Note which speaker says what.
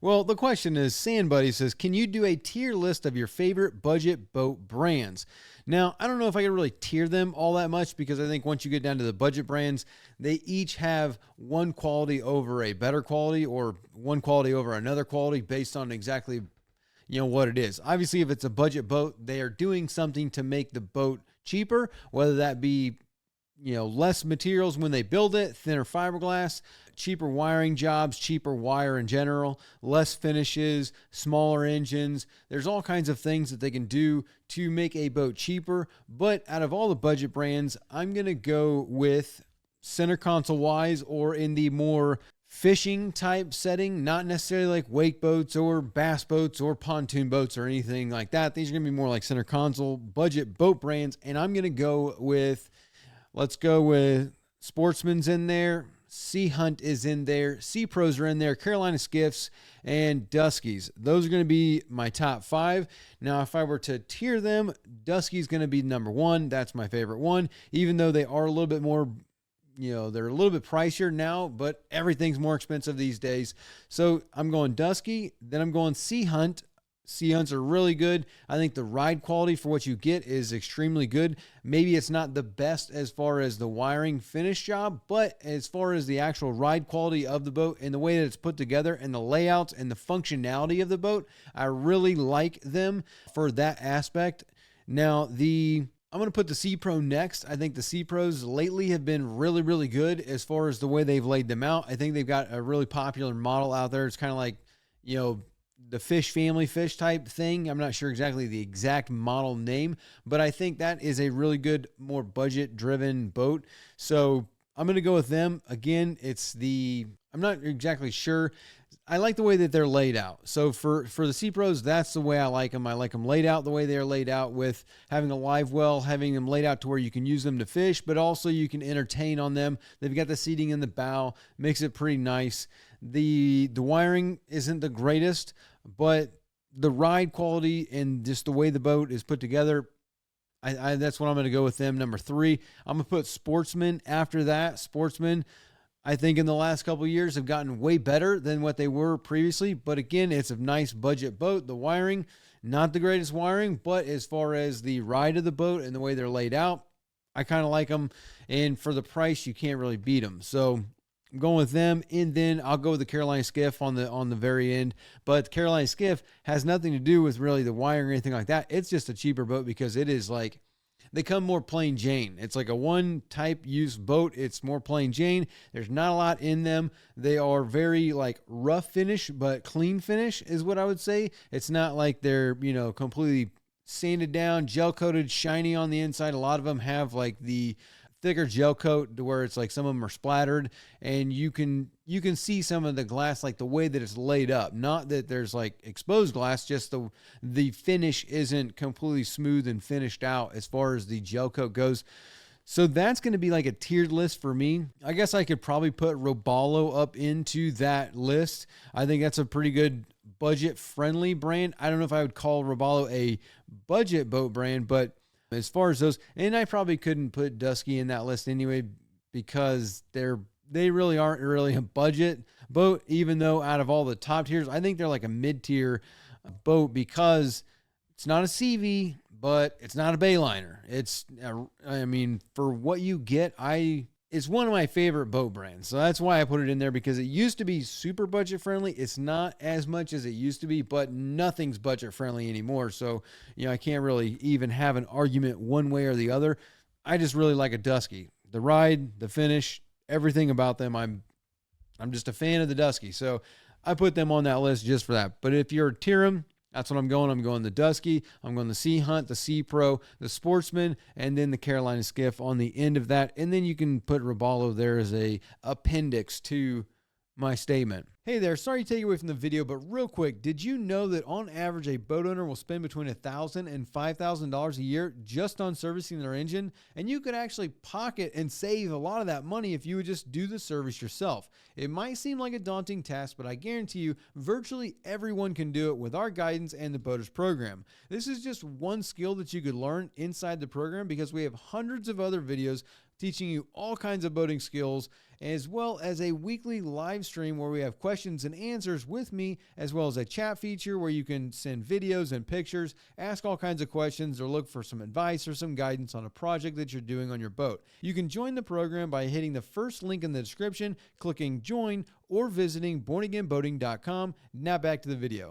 Speaker 1: Well, the question is, Sand Buddy says, can you do a tier list of your favorite budget boat brands? Now, I don't know if I can really tier them all that much because I think once you get down to the budget brands, they each have one quality over a better quality or one quality over another quality based on exactly what it is. Obviously, if it's a budget boat, they are doing something to make the boat cheaper, whether that be less materials when they build it, thinner fiberglass, cheaper wiring jobs, cheaper wire in general, less finishes, smaller engines. There's all kinds of things that they can do to make a boat cheaper. But out of all the budget brands, I'm going to go with center console wise or in the more fishing type setting, not necessarily like wake boats or bass boats or pontoon boats or anything like that. These are going to be more like center console budget boat brands. And I'm going to go with, let's go with Sportsman's in there. Sea Hunt is in there. Sea Pros are in there. Carolina Skiffs and Duskies. Those are going to be my top 5. Now, if I were to tier them, Dusky's going to be number 1. That's my favorite one, even though they are a little bit more, they're a little bit pricier now, but everything's more expensive these days. So I'm going Dusky. Then I'm going Sea Hunt. Sea Hunts are really good. I think the ride quality for what you get is extremely good. Maybe it's not the best as far as the wiring finish job, but as far as the actual ride quality of the boat and the way that it's put together and the layouts and the functionality of the boat, I really like them for that aspect. Now, I'm going to put the Sea Pro next. I think the Sea Pros lately have been really, really good as far as the way they've laid them out. I think they've got a really popular model out there. It's kind of like, the fish family fish type thing. I'm not sure exactly the exact model name, but I think that is a really good, more budget driven boat. So I'm going to go with them. Again, I'm not exactly sure. I like the way that they're laid out. So for the Sea Pros, that's the way I like them. I like them laid out the way they're laid out, with having a live well, having them laid out to where you can use them to fish, but also you can entertain on them. They've got the seating in the bow, makes it pretty nice. The wiring isn't the greatest, but the ride quality and just the way the boat is put together, that's what I'm going to go with them. Number 3, I'm going to put Sportsman after that. Sportsman, I think in the last couple of years have gotten way better than what they were previously. But again, it's a nice budget boat. The wiring, not the greatest wiring, but as far as the ride of the boat and the way they're laid out, I kind of like them. And for the price, you can't really beat them. So I'm going with them, and then I'll go with the Carolina Skiff on the very end. But the Carolina Skiff has nothing to do with really the wiring or anything like that. It's just a cheaper boat because it is like, they come more plain Jane. It's like a one type use boat. It's more plain Jane. There's not a lot in them. They are very like rough finish, but clean finish is what I would say. It's not like they're, completely sanded down, gel coated, shiny on the inside. A lot of them have like the thicker gel coat to where it's like some of them are splattered, and you can see some of the glass, like the way that it's laid up. Not that there's like exposed glass, just the finish isn't completely smooth and finished out as far as the gel coat goes. So that's going to be like a tiered list for me. I guess I could probably put Robalo up into that list. I think that's a pretty good budget friendly brand. I don't know if I would call Robalo a budget boat brand, but as far as those, and I probably couldn't put Dusky in that list anyway, because they really aren't really a budget boat, even though out of all the top tiers, I think they're like a mid-tier boat, because it's not a CV, but it's not a Bayliner. For what you get, it's one of my favorite boat brands. So that's why I put it in there, because it used to be super budget friendly. It's not as much as it used to be, but nothing's budget friendly anymore. So, I can't really even have an argument one way or the other. I just really like a Dusky. The ride, the finish, everything about them. I'm just a fan of the Dusky. So I put them on that list just for that. But if you're tier 'em, that's what I'm going. I'm going the Dusky. I'm going the Sea Hunt, the Sea Pro, the Sportsman, and then the Carolina Skiff on the end of that. And then you can put Robalo there as a appendix to my statement. Hey there, sorry to take you away from the video, but real quick, did you know that on average a boat owner will spend between $1,000 and $5,000 a year just on servicing their engine? And you could actually pocket and save a lot of that money if you would just do the service yourself. It might seem like a daunting task, but I guarantee you virtually everyone can do it with our guidance and the Boaters program. This is just one skill that you could learn inside the program, because we have hundreds of other videos teaching you all kinds of boating skills, as well as a weekly live stream where we have questions and answers with me, as well as a chat feature where you can send videos and pictures, ask all kinds of questions, or look for some advice or some guidance on a project that you're doing on your boat. You can join the program by hitting the first link in the description, clicking join, or visiting bornagainboating.com. Now back to the video.